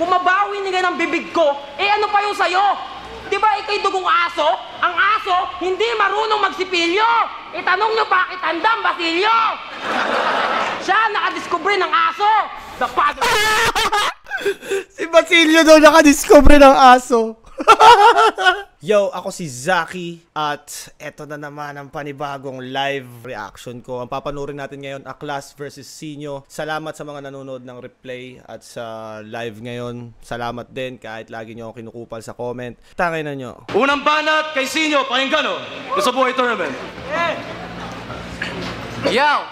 Kung mabawi nila ng bibig ko, eh ano pa yung sayo? Di ba ikay dugong aso? Ang aso, hindi marunong magsipilyo. Itanong nyo bakit handang Basilio. Siya nakadiskubre ng aso. The father... Si Basilio daw nakadiskubre ng aso. Yo, ako si Zaki at eto na naman ang panibagong live reaction ko. Ang papanurin natin ngayon, Aklas versus Sinyo. Salamat sa mga nanonood ng replay at sa live ngayon. Salamat din kahit lagi nyo ako kinukupal sa comment. Tangay na nyo. Unang banat kay Sinyo, pakinggan o. Sa buhay tournament. Yo!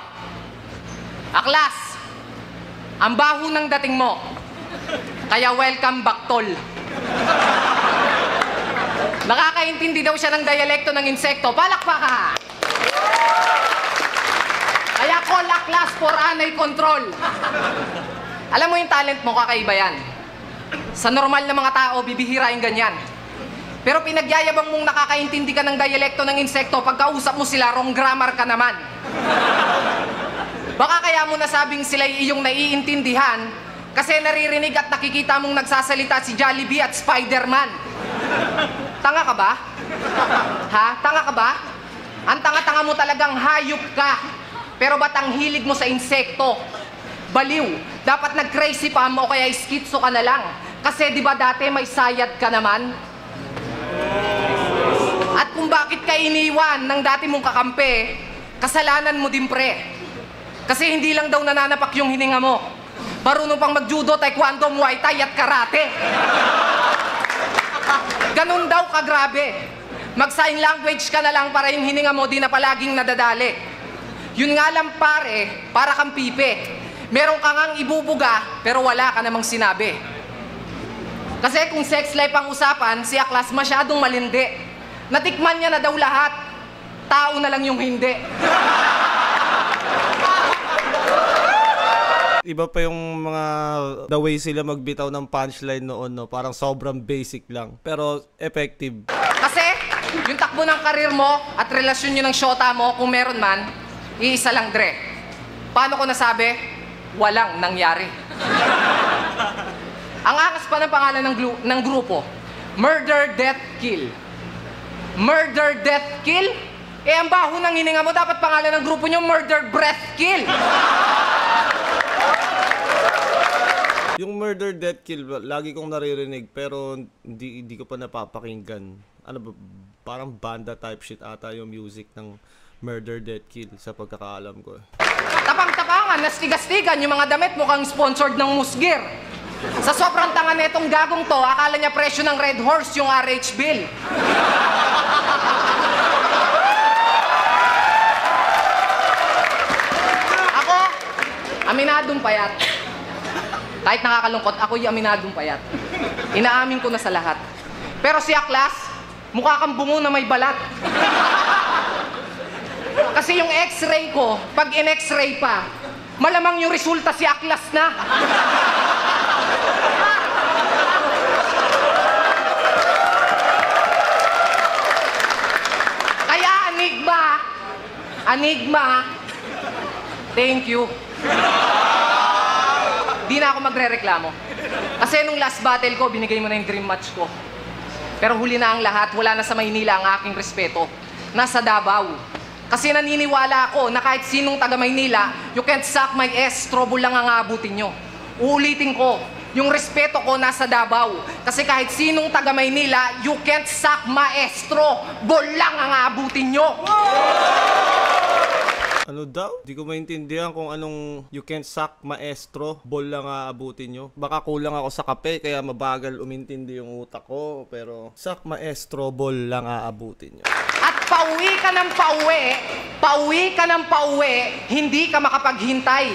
Aklas! Ang baho ng dating mo. Kaya welcome back, tol. Nakakaintindi daw siya ng dialekto ng insekto. Palakpakan! Kaya call Aklas for anay control. Alam mo yung talent mo, kakaiba yan. Sa normal na mga tao, bibihira yung ganyan. Pero pinagyayabang mong nakakaintindi ka ng dialekto ng insekto, pagkausap mo sila, wrong grammar ka naman. Baka kaya mo nasabing sila'y iyong naiintindihan kasi naririnig at nakikita mong nagsasalita si Jollibee at Spider-Man. Tanga ka ba? Ha? Tanga ka ba? Ang tanga-tanga mo talagang hayop ka. Pero ba't ang hilig mo sa insekto? Baliw. Dapat nag-crazy pa mo o kaya skitso ka na lang. Kasi di ba dati may sayad ka naman? At kung bakit ka iniwan ng dati mong kakampi, kasalanan mo din pre. Kasi hindi lang daw nananapak yung hininga mo. Marunong pang mag-judo, taekwondo, muay thai at karate. Ganun daw kagrabe. Mag-sign language ka na lang para yung hininga mo di na palaging nadadali. Yun nga lang pare, para kang pipe. Meron ka ngang ibubuga, pero wala ka namang sinabi. Kasi kung sex life ang usapan, si Aklas masyadong malindi. Natikman niya na daw lahat. Tao na lang yung hindi. Iba pa yung mga the way sila magbitaw ng punchline noon, no? Parang sobrang basic lang, pero effective. Kasi yung takbo ng karir mo at relasyon nyo ng syota mo, kung meron man, iisa lang, Dre. Paano ko nasabi? Walang nangyari. Ang angas pa ng pangalan ng grupo, Murder, Death, Kill. Murder, Death, Kill? Eh, ang baho ng hininga mo, dapat pangalan ng grupo nyo, Murder, Breath, Kill. Yung Murder, Death, Kill, lagi kong naririnig pero hindi ko pa napapakinggan. Ano ba, parang banda type shit ata yung music ng Murder, Death, Kill sa pagkakaalam ko. Tapang-tapangan, nastigas-tigan, yung mga damit mukhang sponsored ng Musgir. Sa sobrang tanga netong gagong to, akala niya presyo ng Red Horse yung RH bill. Ako, aminadong payat. Kahit nakakalungkot, ako yung aminadong payat. Inaamin ko na sa lahat. Pero si Aklas, mukha kang bungo na may balat. Kasi yung x-ray ko, pag in-x-ray pa, malamang yung resulta si Aklas na. Kaya Enigma, thank you. Di na ako magre-reklamo. Kasi nung last battle ko, binigay mo na yung dream match ko. Pero huli na ang lahat, wala na sa Maynila ang aking respeto. Nasa Davao. Kasi naniniwala ako na kahit sinong taga Maynila, you can't suck my ass, trouble lang ang aabutin nyo. Uulitin ko, yung respeto ko nasa Davao. Kasi kahit sinong taga Maynila, you can't suck maestro, bol lang ang aabutin nyo. Ano daw? Di ko maintindihan kung anong you can't suck maestro, ball lang aabutin nyo. Baka kulang ako sa kape kaya mabagal umintindi yung utak ko. Pero suck maestro, ball lang aabutin nyo. At pauwi ka ng pauwi, hindi ka makapaghintay.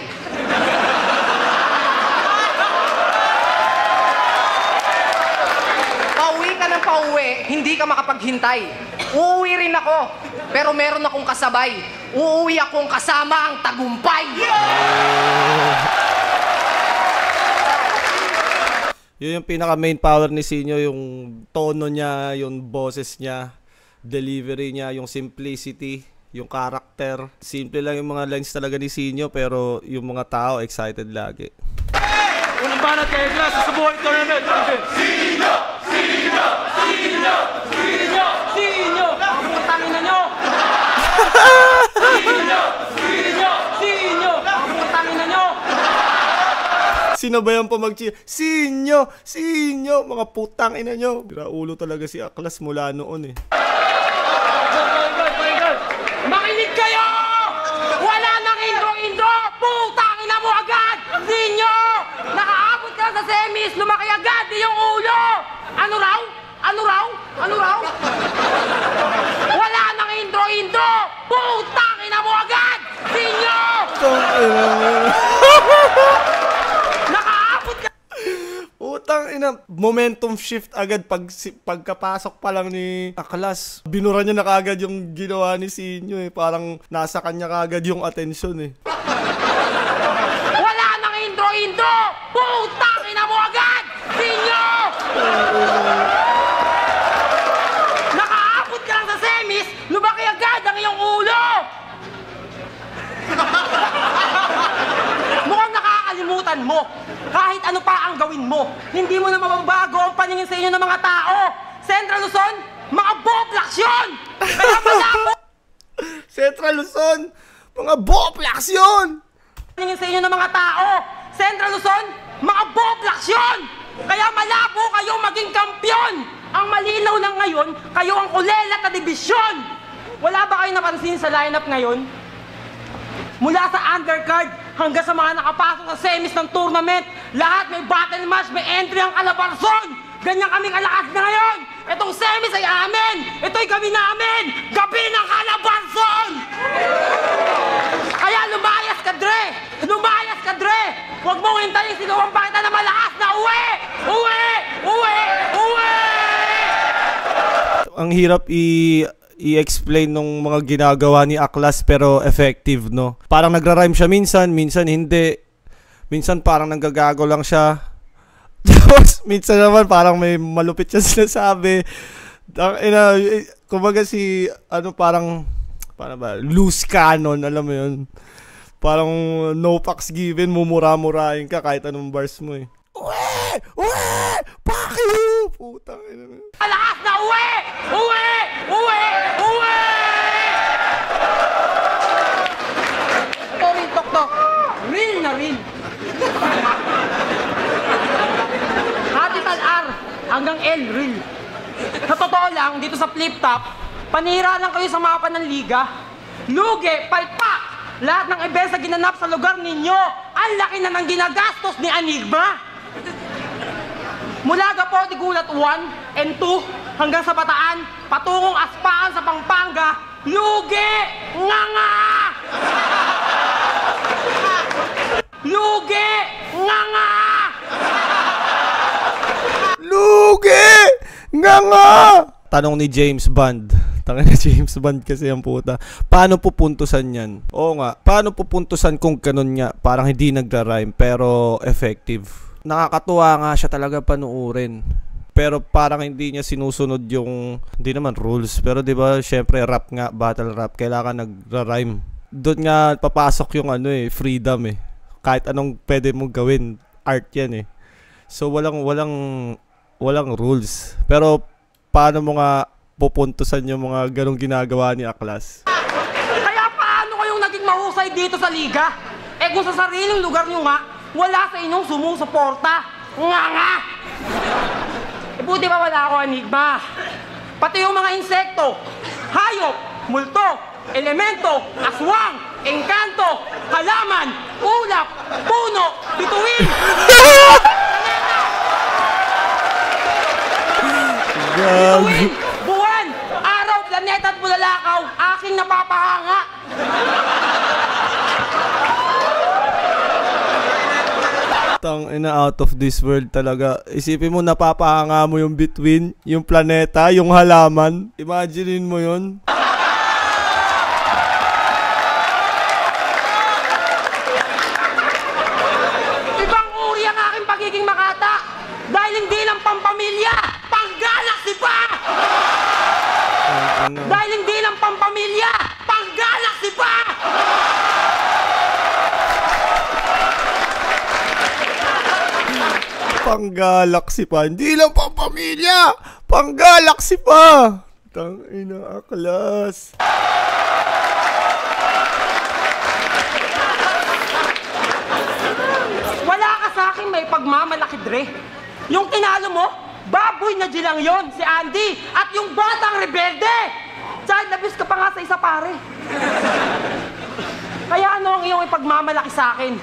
Pauwi ka ng pauwi, hindi ka makapaghintay. Uuwi rin ako, pero meron akong kasabay. Uuwi akong kasama ang tagumpay. Yun yung pinaka main power ni Sinyo, yung tono niya, yung boses niya, delivery niya, yung simplicity, yung character. Simple lang yung mga lines talaga ni Sinyo pero yung mga tao excited lagi. Unang banat kay Glass sa buhay tournament. Sinyo! Ang putang ina nyo! Sinyo! Ang putang ina nyo! Sinabayan pa Sinyo! Mga putang ina nyo. Biraulo talaga si Aklas mula noon eh. Makinig kayo! Wala nang intro! Putang ina mo agad! Sinyo! Nakaabot ka sa semis, lumaki agad yung ulo! Ano raw? Wala nang intro! Putang ina mo agad! Sinyo! Nakaabot ka! Utang ina, momentum shift agad pagkapasok pa lang ni Aklas. Binura niya na kagad yung ginawa ni Sinyo eh. Parang nasa kanya kagad yung atensyon eh. Wala nang intro! Putang ina mo agad! Sinyo! Nakaabot ka lang sa semis, lumaki agad ang iyong ulo! Mukhang nakakalimutan mo. Kahit ano pa ang gawin mo, hindi mo na mababago ang paningin sa inyo ng mga tao. Central Luzon, mga boblaks yun! Kaya malabo! Central Luzon, mga boblaks yun! Paningin sa inyo ng mga tao. Central Luzon, mga boblaks yun! Kaya malabo kayo maging kampyon! Ang malinaw lang ngayon, kayo ang kulelat na dibisyon! Wala ba kayo napansin sa lineup ngayon? Mula sa undercard hanggang sa mga nakapasok sa semis ng tournament, lahat may battle match, may entry ang Calabarzon! Ganyan kami kalakas na ngayon! Itong semis ay amin! Ito'y kami namin! Gabi ng Calabarzon! Kaya lumayas ka, Dre! Lumayas ka, Dre! Huwag mong hintayin sinuwang pakita na malakas na uwi! Ang hirap i-explain nung mga ginagawa ni Aklas pero effective, no? Parang nagra-rhyme siya minsan hindi. Minsan parang nanggagago lang siya. Tapos minsan naman parang may malupit siya sinasabi. Kumbaga si parang loose cannon, alam mo yun. Parang no fucks given, mumura-murahin ka kahit anong bars mo eh. Uwe! Pakyo! Putang ina. Malakas na uwi! Ito rin, tok. Real na real. Capital R hanggang L, real. Sa totoo lang, dito sa flip top, panira lang kayo sa mapa ng liga. Lugi, palpak! Lahat ng events na ginanap sa lugar ninyo, ang laki na ng ginagastos ni Enigma. Mula Gapo de Gulat 1 and 2 hanggang sa Bataan, patungong Aspaan sa Pampanga, lugi! Nganga! Lugi! Nganga! Lugi! Nganga! Tanong ni James Bond. Tanong ni James Bond kasi ang puta. Paano pupuntusan yan? Oo nga. Paano pupuntusan kung ganun nga? Parang hindi nagra-rhyme pero effective. Nakakatuwa nga siya talaga panuurin. Pero parang hindi niya sinusunod yung, hindi naman rules. Pero diba, syempre rap nga, battle rap. Kailangan nagra-rhyme. Doon nga papasok yung freedom eh. Kahit anong pwede mong gawin, art yan eh. So walang rules. Pero paano mo nga pupuntusan yung mga ganong ginagawa ni Aklas? Kaya paano kayong naging mahusay dito sa liga? Eh kung sa sariling lugar nyo nga, wala sa inyong sumusuporta. Nga! Eh buti ba wala ako, Enigma? Pati yung mga insekto, hayop, multo, elemento, aswang, engkanto, halaman, ulap, puno, bituin, bituin, buwan, araw, planeta at bulalakaw, aking napapahanga. Out of this world talaga. Isipin mo, napapahanga mo yung between, yung planeta, yung halaman. Imaginein mo yun. Ibang uri ang aking pagiging makata. Dahil hindi lang pampamilya, pang-galaxy pa! Dahil hindi lang pampamilya, pang-galaxy pa! Pang-galaxy pa. Hindi lang pang pamilya. Pang-galaxy pa. Tangina, Aklas. Wala ka sa akin may pagmamalaki, Dre. Yung tinalo mo, baboy na lang yon si Andy. At yung batang rebelde. Child abuse ka pa nga sa isa, pare. Kaya ano ang iyong ipagmamalaki sa akin?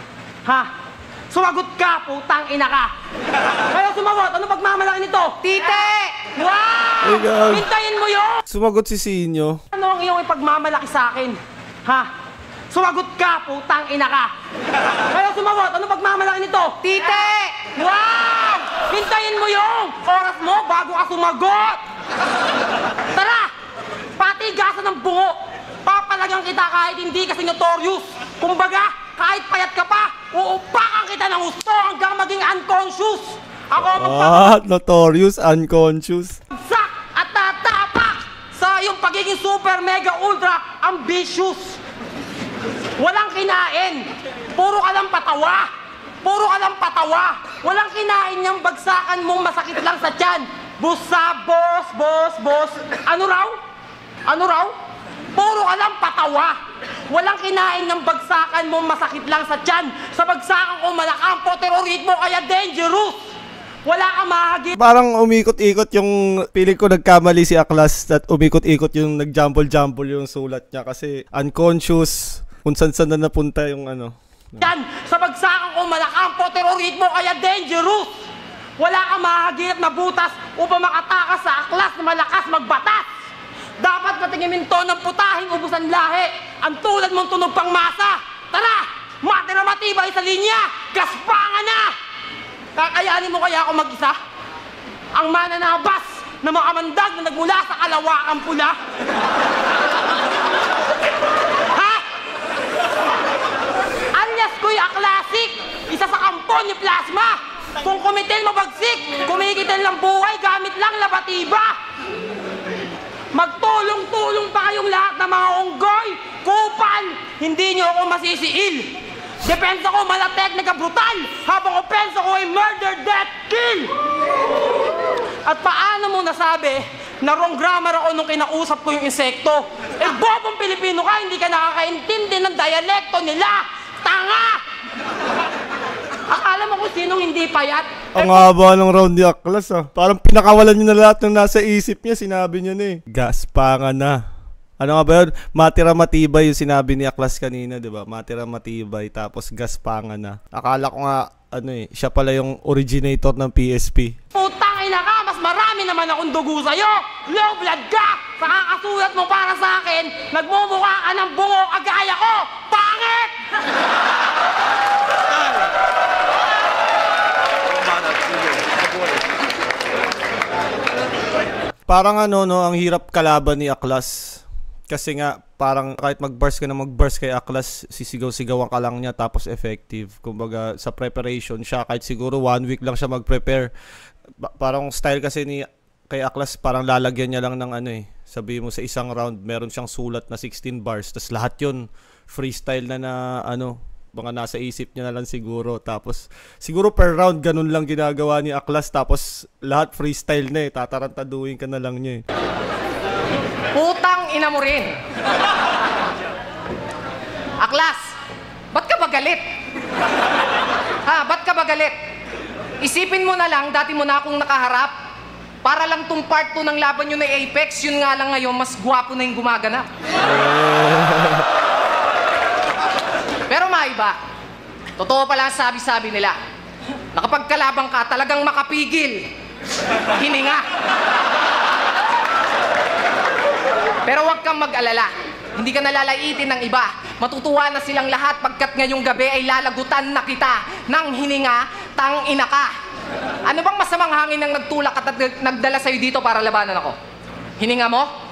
Ha? Sumagot ka, putang ina ka. Kaya sumagot, ano pagmamalaki nito? Tite! Wow! Ay, God. Hintayin mo yun! Sumagot si Sinyo. Ano ang iyong ipagmamalaki sa akin? Ha? Sumagot ka, putang ina ka. Kaya sumagot, ano pagmamalaki nito? Tite! Wow! Hintayin mo yung oras mo bago ka sumagot! Tara! Patigasan ng bungo! Papalagang kita kahit hindi kasi notorious. Kumbaga, kahit payat ka pa, uupakan kita ng gusto hanggang maging unconscious. Ako Notorious, unconscious. magpapagsak at tatapak sa iyong pagiging super mega ultra ambitious. Walang kinain. Puro ka lang patawa. Puro ka lang patawa. Walang kinain niyang bagsakan mong masakit lang sa tiyan. Busa, boss. Ano raw? Ano raw? Puro ka lang patawa. Walang kinain ng bagsakan mo masakit lang sa tiyan. Sa bagsakan ko malakampo, terrorismo kaya dangerous. Wala kang mahagit. Parang umikot-ikot yung, piling ko nagkamali si Aklas at umikot-ikot yung nag-jumble-jumble yung sulat niya kasi unconscious kung saan-saan na napunta yung ano. Yan, sa bagsakan ko malakampo, terrorismo kaya dangerous. Wala kang mahagit na butas upang makatakas sa aklas na malakas magbatas. Dapat patingimin to ng putahing ubusan lahi. Ang tulad mong tunog pang masa. Tara, matira matibay sa linya. Gaspangan na! Kakayanin mo kaya ako mag-isa? Ang mananabas na makamandag na nagmula sa kalawakang pula? Ha? Alias ko'y aklasik. Isa sa kampon ni Plasma. Kung kumitil mabagsik, kumikitil ng buhay gamit lang labatiba. Magtulong-tulong pa kayong lahat ng mga unggoy, kupal, hindi niyo ako masisiil. Depensa ko malateknika brutal, habang opensa ko ay murder, death, kill. At paano mo nasabi na wrong grammar ako nung kinausap ko yung insekto? Eh, bobong Pilipino ka, hindi ka nakakaintindi ng dialekto nila. Tanga! Akala mo kung sinong hindi payat? Ang haba ng round ni Aklas ah. Parang pinakawalan niya na lahat ng nasa isip niya. Sinabi niya na eh. Gaspangan na. Ano nga ba yun? Matira matibay yung sinabi ni Aklas kanina, di ba? Matira matibay tapos gaspangan na. Akala ko nga, ano eh, siya pala yung originator ng PSP. Putang ina ka, mas marami naman akong dugo sa'yo. Low blood ka. Sa kakasulat mo para sa akin, nagmumukha ka ng bungo kagaya ko. Pangit! Parang ano no, ang hirap kalaban ni Aklas. Kasi nga, parang kahit mag-burst ka na mag-burst kay Aklas, sisigaw-sigawan ka lang niya tapos effective. Kumbaga, sa preparation siya, kahit siguro 1 week lang siya mag-prepare. Parang style kasi ni kay Aklas, parang lalagyan niya lang ng ano eh. Sabi mo sa isang round, meron siyang sulat na 16 bars. Tapos lahat yun, freestyle na ano, mga nasa isip niya na lang siguro. Tapos, siguro per round, ganun lang ginagawa ni Aklas. Tapos, lahat freestyle na eh. Tatarantaduhin ka na lang niya eh. Putang ina mo rin. Aklas, ba't ka ba galit? Ha, ba't ka ba galit? Isipin mo na lang, dati mo na akong nakaharap. Para lang tong part 2 ng laban nyo na Apex, yun nga lang ngayon, mas gwapo na yung gumaganap. Pero maiba, totoo pala sabi-sabi nila, na kapag kalabang ka, talagang makapigil. Hininga. Pero huwag kang mag-alala. Hindi ka nalalaitin ng iba. Matutuwa na silang lahat pagkat ngayong gabi ay lalagutan na kita ng hininga, tang-ina ka. Ano bang masamang hangin ang nagtulak at nagdala sa'yo dito para labanan ako? Hininga mo?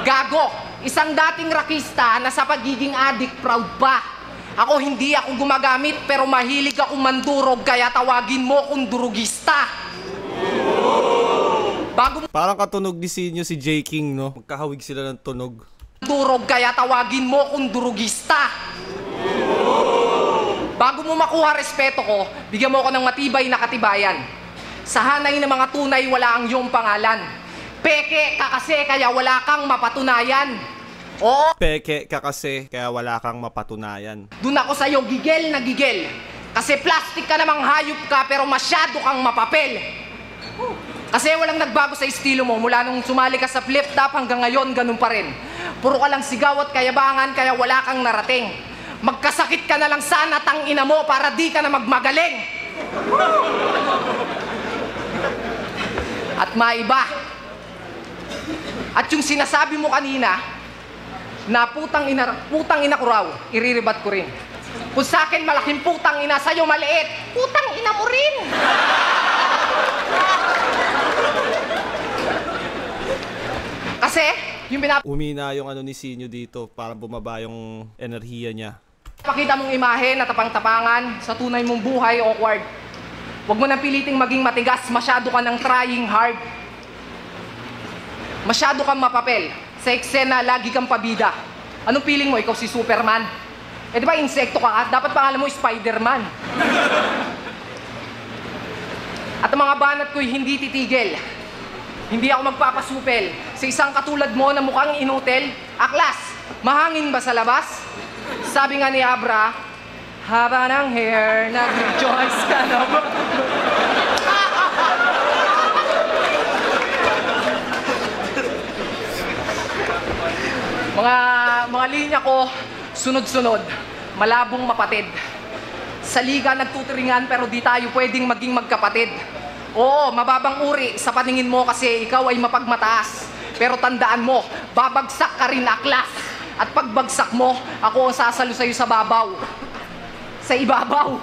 Gago! Isang dating rakista na sa pagiging addict proud pa. Ako hindi ako gumagamit pero mahilig ako mandurog kaya tawagin mo kong durugista. Parang katunog ni Sinyo si J. King, no? Magkahawig sila ng tunog. Durog kaya tawagin mo kung durugista. Bago mo makuha respeto ko, bigyan mo ako ng matibay na katibayan. Sa hanay ng mga tunay, wala ang iyong pangalan. Peke ka kasi kaya wala kang mapatunayan. Oo, Peke ka kasi, kaya wala kang mapatunayan. dun ako sa'yo gigil na gigil. Kasi plastic ka namang hayop ka pero masyado kang mapapel. Kasi walang nagbago sa estilo mo mula nung sumali ka sa flip-top hanggang ngayon, ganun pa rin. Puro ka lang sigaw at kayabangan kaya wala kang narating. Magkasakit ka na lang sana tangina mo para di ka na magmagaling. At maiba. At yung sinasabi mo kanina, na putang ina ko raw, iriribat ko rin. Kung sa akin malaking putang ina, sa'yo maliit, putang ina mo rin. Kasi, yung Umina yung ano ni Sinyo dito para bumaba yung enerhiya niya. pinapakita mong imahe na tapang-tapangan sa tunay mong buhay, awkward. Huwag mo nang piliting maging matigas, masyado ka nang trying hard. Masyado kang mapapel. Sa eksena, lagi kang pabida. Anong feeling mo? Ikaw si Superman? Eh di ba insekto ka? Dapat pangalan mo Spider-Man. At ang mga banat ko'y hindi titigil. Hindi ako magpapasupel sa isang katulad mo na mukhang inutil. Aklas, mahangin ba sa labas? Sabi nga ni Abra, haba ng hair, nag-rejoice ka na ba? Mga linya ko, sunod-sunod, malabong mapatid. Sa liga nagtuturingan pero di tayo pwedeng maging magkapatid. Oo, mababang uri sa paningin mo kasi ikaw ay mapagmataas. Pero tandaan mo, babagsak ka rin aklas. At pagbagsak mo, ako ang sasalo sa'yo sa babaw. Sa ibabaw.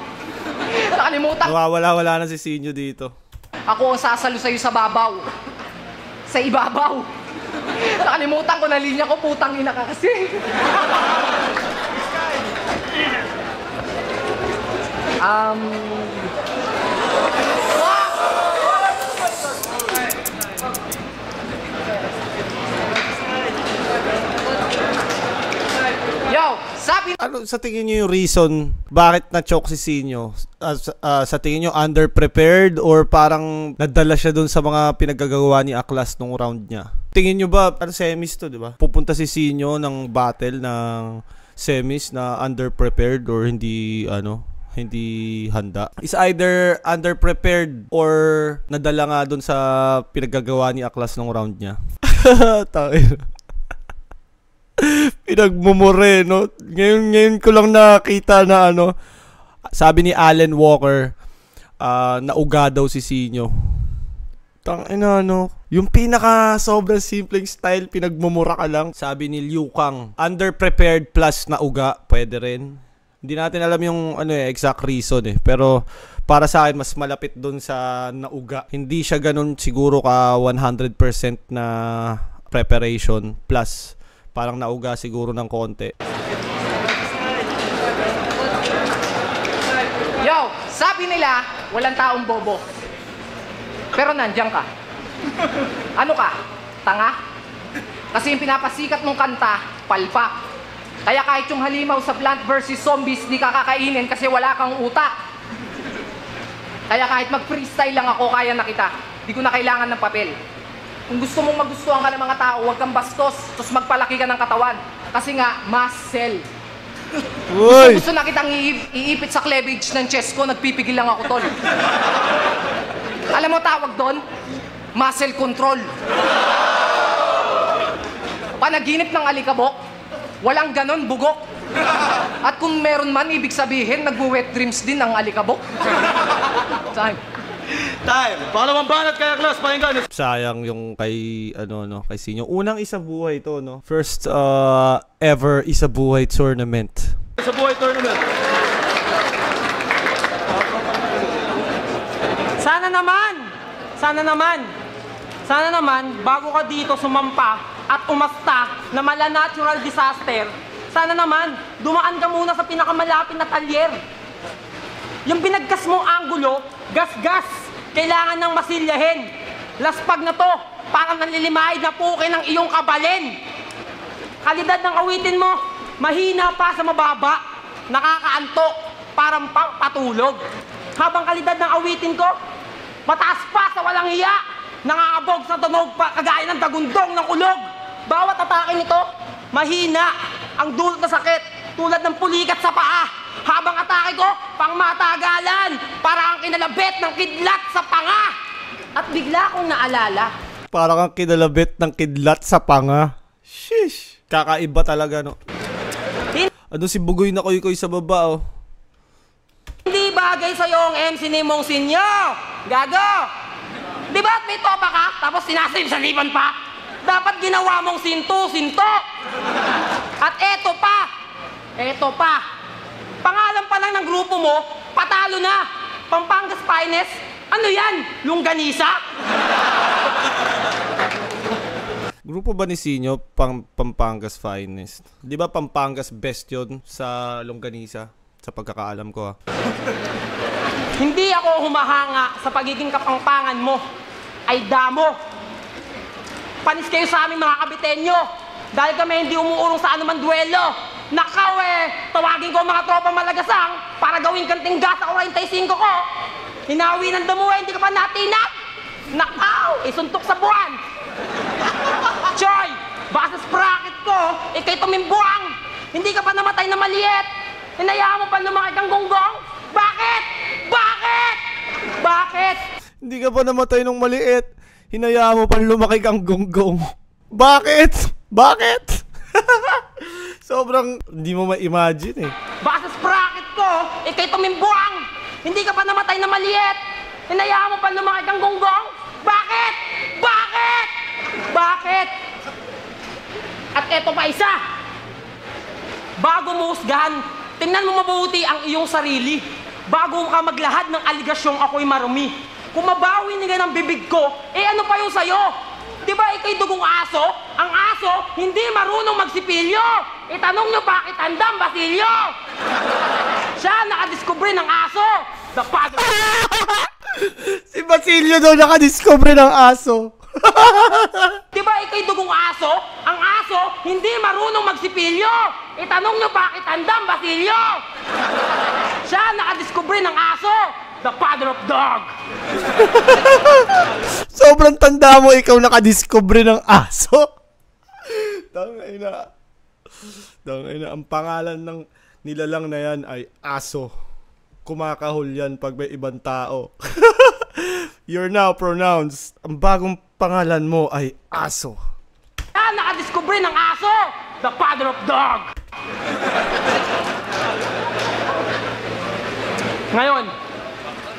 Nakalimutan. Nawawala-wala na si Sinyo dito. Ako ang sasalo sa'yo sa babaw. Sa ibabaw. Nakalimutan ko na linya ko, putang ina ka kasi. Yo, sabi Ano sa tingin niyo yung reason bakit na-choke si Sinyo? Sa tingin niyo underprepared or parang nadala siya dun sa mga pinaggagawa ni Aklas nung round niya? Tingin niyo ba, semis to, di ba? Pupunta si Sinyo ng battle ng semis na underprepared or hindi handa. Is either underprepared or nadala nga dun sa pinaggagawa ni Aklas nung round niya. Tangina. Pinagmumure, no? Ngayon ko lang nakita na sabi ni Alan Walker, nauga daw si Sinyo. Tangina, yung pinaka sobrang simpleng style, pinagmumura ka lang. Sabi ni Liu Kang, underprepared plus nauga, pwede rin. Hindi natin alam yung exact reason pero para sa akin mas malapit dun sa nauga. Hindi siya ganun siguro ka 100% na preparation plus parang nauga siguro ng konti. Yo, sabi nila, walang taong bobo. Pero nandiyan ka. Ano ka? Tanga? Kasi yung pinapasikat mong kanta, palpak. Kaya kahit yung halimaw sa Plant vs. Zombies, di ka kakainin kasi wala kang utak. Kaya kahit mag-freestyle lang ako, kaya na kita. Di ko na kailangan ng papel. Kung gusto mong magustuhan ka ng mga tao, huwag kang bastos, tapos magpalaki ka ng katawan. Kasi nga, muscle. Uy! Gusto na kitang iipit sa cleavage ng chest ko, nagpipigil lang ako, tol. Alam mo tawag doon? Muscle control. Panaginip ng alikabok, walang ganon, bugok. At kung meron man, ibig sabihin, nagwo-wet dreams din ang alikabok. Time! Pangalawang banat kay Aklas, pakinggan. Sayang yung kay kay Sinyo. Unang isa buhay to, no. First ever isa buhay tournament. Sa buhay tournament. Sana naman, bago ka dito sumampa at umasta na mala natural disaster, sana naman, dumaan ka muna sa pinakamalapit na talyer. Yung binagkas mong anggulo, gas-gas, kailangan ng masilyahin. Laspag na to, parang nanlilimahid na puke ng iyong kabalin. Kalidad ng awitin mo, mahina pa sa mababa, nakakaantok. parang pang patulog. Habang kalidad ng awitin ko, mataas pa sa walang hiya, nangangabog sa tunog pa kagaya ng dagundong ng kulog. Bawat atake nito, mahina, ang dulot na sakit, tulad ng pulikat sa paa. Habang atake ko, pang matagalan, para ang kinalabit ng kidlat sa panga. At bigla kong naalala, Parang kang kinalabit ng kidlat sa panga. Sheesh. Kakaiba talaga, no? Ano si Bugoy na koy-koy sa baba, oh? hindi bagay sa'yo ang MC ni Mong Sinyo. Gago. Di ba may topa ka, tapos sinasaliban pa? Dapat ginawa mong sinto. At eto pa. Pangalan pa lang ng grupo mo, patalo na. Pampangas Finest. Ano yan? Longganisa? Grupo ba ni Sinyo, Pampangas Finest? Di ba Pampangas best yun sa longganisa? Sa pagkakaalam ko, ha? Hindi ako humahanga sa pagiging kapangpangan mo. Ay damo. Panis kayo sa aming mga kabitenyo. Dahil kami hindi umuurong sa anumang duelo. Nakaw tawagin ko ang mga tropa malagasang para gawin kang tingga sa 45 ko. Hinawi ng damo hindi ka pa natinap. Nakaw, isuntok sa buwan. Choy, baka sa sprocket ko, ikay tumimbuang. Hindi ka pa namatay na maliit. Hinayaan mo pa lumaki kang gonggong? Bakit? Hindi ka pa namatay nung maliit. Hinayaan mo pang lumaki kang gonggong. Bakit? Sobrang hindi mo ma-imagine, eh. Baka sa sprocket ko, ikay tumimbuang. Hindi ka pa namatay na maliit. Hinayaan mo pa lumaki kang gonggong? Bakit? At eto pa isa. Bago mo husgahan, tingnan mo mabuti ang iyong sarili. Bago ka maglahad ng aligasyong ako'y marumi. Kung mabawi nila ng bibig ko, ano pa yung sayo? Di ba ikay dugong aso? Ang aso, hindi marunong magsipilyo. Itanong nyo bakit tandang Basilio? Siya nakadiskubre ng aso. The father... Si Basilio daw nakadiscover ng aso. Di ba ikay dugong aso? Ang aso, hindi marunong magsipilyo. Itanong nyo bakit tandang Basilio? Siya nakadiskubre ng aso. The father of dog. Sobrang tanda mo, ikaw nakadiscover ng aso. Tangina. Ang pangalan ng nilalang na yan ay aso. Kumakahol yan pag may ibang tao. You're now pronounced. Ang bagong pangalan mo ay aso. Siya nakadiskubre ng aso. The father of dog. Ngayon,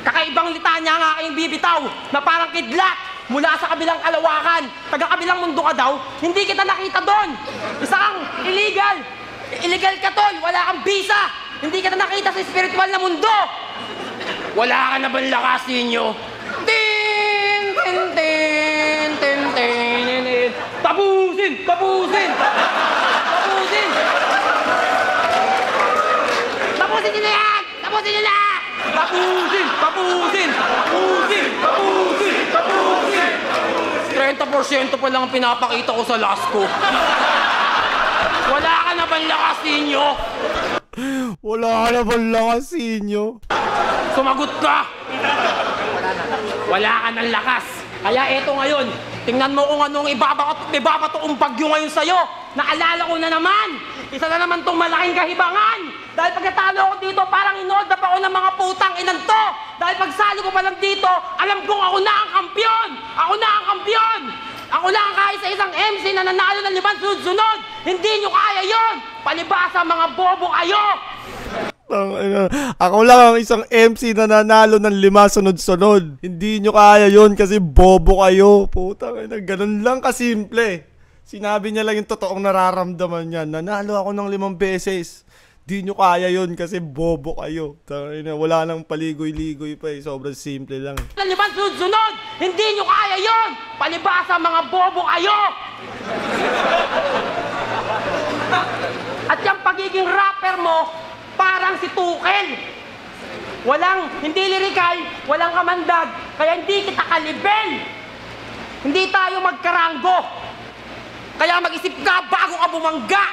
kakaibang litanya ang aking bibitaw na parang kidlat mula sa kabilang kalawakan. Taga-kabilang mundo ka daw, hindi kita nakita doon. Isa kang illegal. Illegal ka tol, wala kang visa. Hindi kita nakita sa spiritual na mundo. Wala ka na bang lakas ninyo? Tin! Tapusin! Tapusin nyo na yan! Tapusin nyo na! Tapusin! 30% pa lang ang pinapakita ko sa last ko. Wala ka na bang lakas ninyo? Wala ka na bang lakas ninyo? Sumagot ka! Wala ka ng lakas. Kaya eto ngayon, tingnan mo kung anong ibabatoong bagyo ngayon sa'yo. Naalala ko na naman, isa na naman tong malaking kahibangan. Dahil pagkatalo ko dito, parang inold up ako ng mga putang inan to. Dahil pagsali ko pa lang dito, alam kong ako na ang kampiyon! Ako lang ang kahit sa isang MC na nanalo ng 5 sunod-sunod. Hindi nyo kaya yon. Palibasa mga bobo kayo. Ako lang ang isang MC na nanalo ng 5 sunod-sunod. Hindi nyo kaya yon kasi bobo kayo. Putang ina, ganun lang kasimple. Sinabi niya lang yung totoong nararamdaman niya. Nanalo ako ng 5 beses. Di nyo kaya yon kasi bobo kayo. Tangina, wala nang paligoy-ligoy pa eh. Sobrang simple lang. 5 sunod-sunod. Hindi nyo kaya yon. Palibasa mga bobo kayo. At yung pagiging rapper mo, parang si Tukel. Hindi lirikal, walang kamandag, kaya hindi kita kalibel. Hindi tayo magkaranggo. Kaya mag-isip ka bago ka bumangga.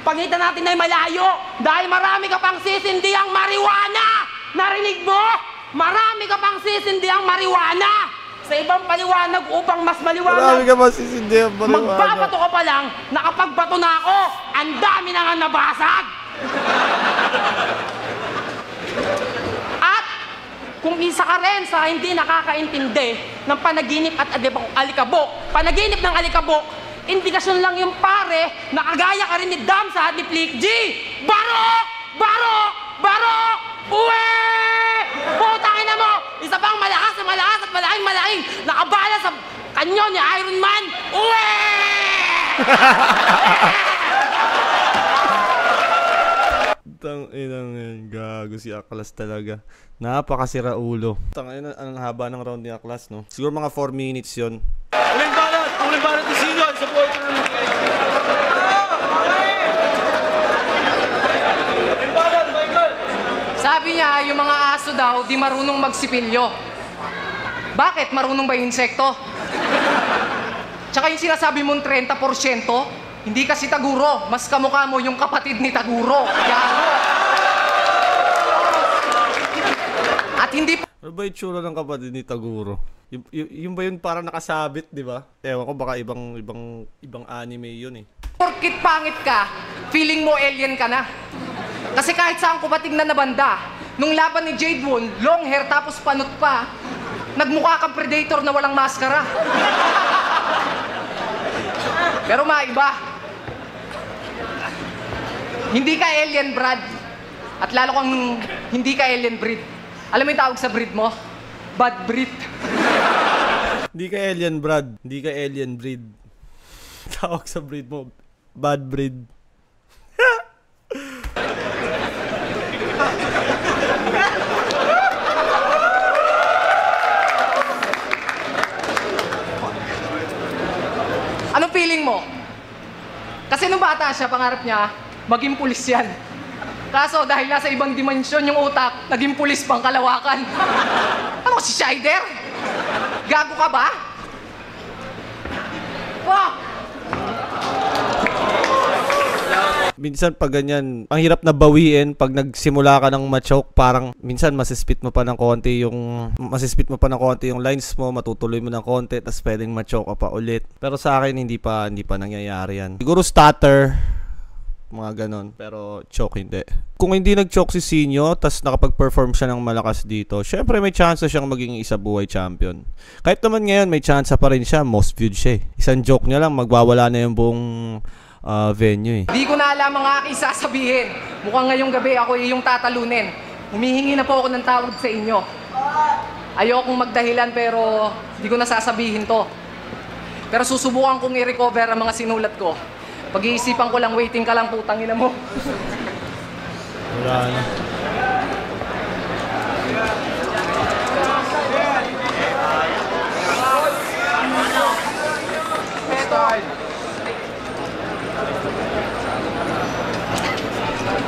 pagitan natin ay malayo dahil marami ka pang sisindihang marijuana! Narinig mo? Marami ka pang sisindihang marijuana! Sa ibang paliwanag upang mas maliwanag, Marami ka masisindi ang marijuana. magbabato ka pa lang, nakapagbato na ako, ang dami na nga nabasag! At kung isa ka rin sa hindi nakakaintindi ng panaginip at alikabok, panaginip ng alikabok, indikasyon lang yung pare na kagaya ka rin ni Damsa at ni Flick G. Barok! Barok! Barok! Uwe! Putang ina mo! Isa pang malakas at malaking nakabala sa kanyo ni Iron Man! Uwe! Tang inang yan, gago si Aklas talaga. Napakasira ulo. Tang ina, ang haba ng round ni Aklas, no? Siguro mga 4 minutes yon. Uling balat ni Sinyo, isa po ay tournament. Sabi niya, yung mga aso daw, di marunong magsipilyo. Bakit? Marunong ba yung insekto? Tsaka yung sinasabi mong 30%, hindi kasi Taguro. Mas kamukha mo yung kapatid ni Taguro. Yago. At hindi Ano ba yung tsura ng kapatid ni Taguro? Yung ba yun parang nakasabit, di ba? Ewan ko, baka ibang anime yun eh. porkit pangit ka, feeling mo alien ka na. Kasi kahit saan ko patignan na banda, nung laban ni Jade Woon, long hair tapos panot pa, nagmukha kang predator na walang maskara. Pero maiba. Hindi ka alien, Brad. At lalo kang hindi ka alien breed. Alam mo yung tawag sa breed mo? Bad breed. Hindi ka alien, Brad. Hindi ka alien breed. Tawag sa breed mo, bad breed. Anong feeling mo? Kasi nung bata siya, pangarap niya, maging pulis yan. Kaso dahil nasa ibang dimensyon yung utak, naging pulis pang kalawakan. Ano si Scheider? Gago ka ba? Fuck! Minsan pag ganyan, ang hirap na bawiin pag nagsimula ka ng ma-choke, parang minsan masispit mo pa ng konti yung lines mo, matutuloy mo ng konti, tapos pwedeng ma-choke ka pa ulit. Pero sa akin hindi pa nangyayari yan. Siguro stutter, mga ganon, pero choke hindi. Kung hindi nag-choke si Sinyo, tapos nakapag-perform siya ng malakas dito, syempre may chance siyang maging isa buhay champion. Kahit naman ngayon may chance pa rin siya, most viewed siya eh. Isang joke niya lang, magwawala na yung buong venue eh. Di ko na alam ang aking sasabihin. Mukhang ngayong gabi ako yung tatalunin. Humihingi na po ako ng tawad sa inyo. Ayokong magdahilan pero di ko na sasabihin to. Pero susubukan kong i-recover ang mga sinulat ko. Pag-iisipan ko lang, waiting ka lang, putang ina mo. Wala na.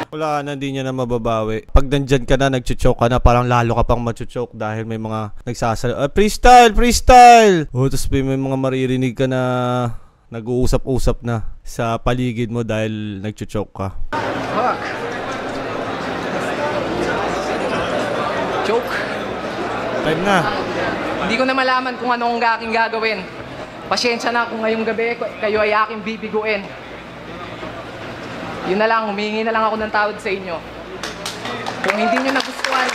Wala na, hindi niya na mababawi. Pag nandyan ka na, nagchuchoke ka na, parang lalo ka pang machuchoke dahil may mga nagsasala. Freestyle! Freestyle! Oh, tapos may mga maririnig ka na nag-uusap-usap na sa paligid mo dahil nagchuchoke ka. Fuck. Joke. Time na. Hindi ko na malaman kung anong aking gagawin. Pasyensya na kung ngayong gabi kayo ay aking bibiguin. Yun na lang, humingi na lang ako ng tawad sa inyo. Kung hindi nyo nagustuhan,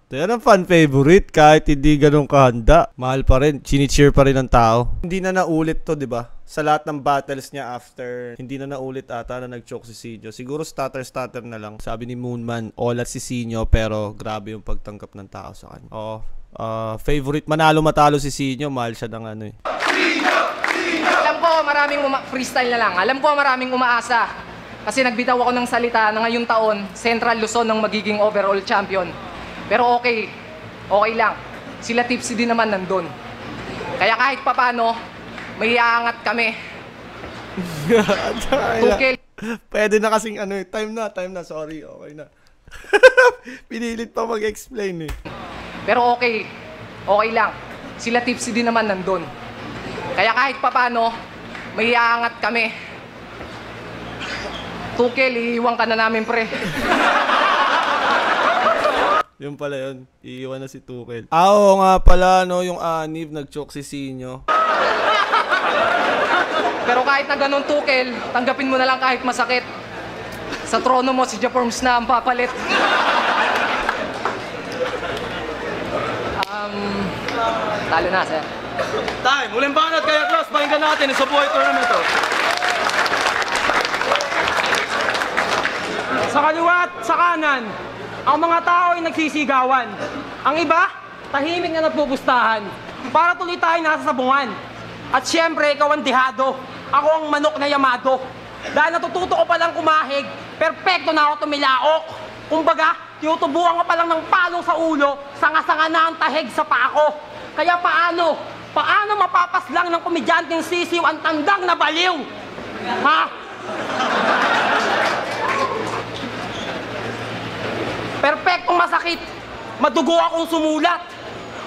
Yan ang fan favorite kahit hindi ganun kahanda. Mahal pa rin, chini-cheer pa rin ng tao. Hindi na naulit to, di ba? Sa lahat ng battles niya after, hindi na naulit ata na nag-choke si Sinyo. Siguro stutter na lang. Sabi ni Moonman, all at si Sinyo pero grabe yung pagtanggap ng tao sa kanya. Oo. Favorite, manalo-matalo si Sinyo, mahal siya ng ano eh. alam ko maraming freestyle na lang. Alam ko maraming umaasa. Kasi nagbitaw ako ng salita na ngayong taon, Central Luzon ang magiging overall champion. Pero okay lang. Sila Tipsy din naman nandun. Kaya kahit papano, may aangat kami. Tukil. Pwede na kasing ano eh. Time na. Sorry, okay na. Pinilit pa mag-explain eh. Pero okay lang. sila Tipsy din naman nandun. Kaya kahit papano, may iaangat kami. Tukel, iiwan ka na namin, pre. Yung pala yun, iiwan na si Tukel. Oo nga pala, no, yung Anib, nag-choke si Sinyo. Pero kahit na ganun, Tukel, tanggapin mo na lang kahit masakit. Sa trono mo, si Japorms na ang papalit. Talo na, sir. Time, huling banat kay Aklas. Pakinggan natin sa buhay tournament to. Sa kaliwat, sa kanan, ang mga tao ay nagsisigawan. Ang iba, tahimik na nagpupustahan. Para tuloy tayo nasa sabungan. At syempre, ikaw ang dihado. Ako ang manok na yamado. Dahil natututo ko palang kumahig, perpekto na ako tumilaok. Kumbaga, tinutubuan ko palang ng palong sa ulo, sanga-sanga na ang tahig sa pako. Kaya paano? Paano mapapaslang ng komedyanteng sisiw ang tandang na baliw? Ha? Perpektong masakit. Madugo akong sumulat.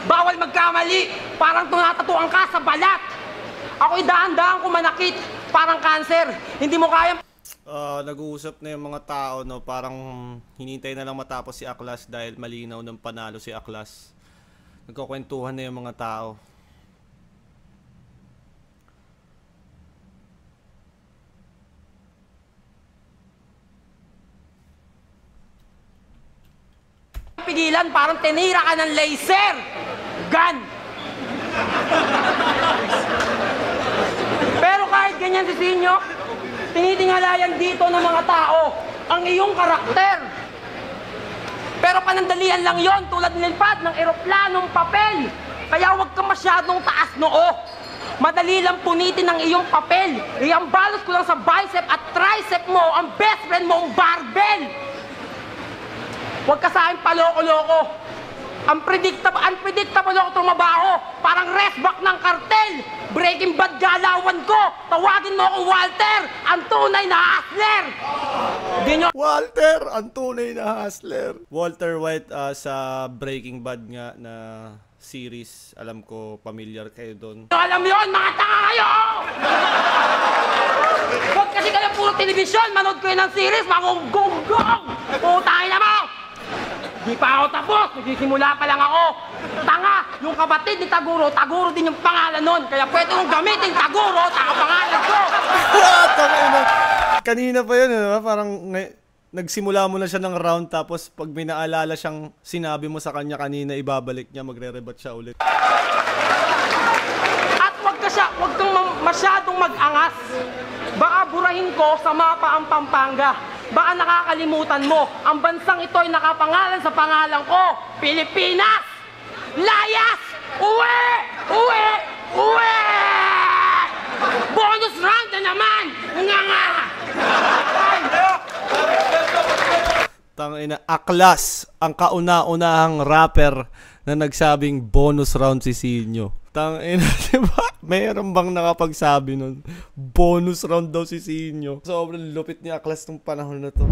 Bawal magkamali. Parang tunatatuan ka sa balat. Ako'y daan-daan kung manakit. Parang kanser. Hindi mo kayang... Nag-uusap na yung mga tao, no, parang hinintay na lang matapos si Aklas dahil malinaw ng panalo si Aklas. Nagkukwentuhan na yung mga tao. Pigilan, parang tinira ka ng laser gun. Pero kahit ganyan si Sinyo, tinitingalayan dito ng mga tao ang iyong karakter. Pero panandalian lang yon, tulad nilipad ng eroplanong papel. Kaya huwag ka masyadong taas noo. Madali lang punitin ang iyong papel. Iambalos ko lang sa bicep at tricep mo ang best friend mo ang barbell. Huwag ka sa akin paloko-loko. Unpredictable ako tumabaho. Parang restback ng kartel. Breaking Bad galawan ko. Tawagin mo akong Walter, ang tunay na hustler. Walter, ang tunay na hustler. Walter White sa Breaking Bad nga na series. Alam ko, familiar kayo doon. Alam yun, mga tanga kayo! Huwag kasi kayo puro telebisyon. Manood ko yun ng series, mangunggong-gong! Putay na mo! Di pa ako tapos, nagsisimula pa lang ako. Tanga, yung kapatid ni Taguro, Taguro din yung pangalan nun. Kaya pwede kong gamitin Taguro, pangalan ko. Kanina pa yun, diba? Parang nagsimula mo na siya ng round tapos pag may naalala siyang sinabi mo sa kanya kanina, ibabalik niya, magre-rebut siya ulit. At wag kang masyadong mag-angas. Baka burahin ko sa mapa ang Pampanga. Baka nakakalimutan mo, ang bansang ito ay nakapangalan sa pangalan ko, Pilipinas! Layas! Uwi! Uwi! Uwi! Bonus round na naman! Nga nga! Tangina, Aklas, ang kauna-unahang rapper na nagsabing bonus round si Sinyo. Tangina, diba? Mayroon bang nakapagsabi nun? Bonus round daw si Sinyo. Sobrang lupit ni Aklas nung panahon na to.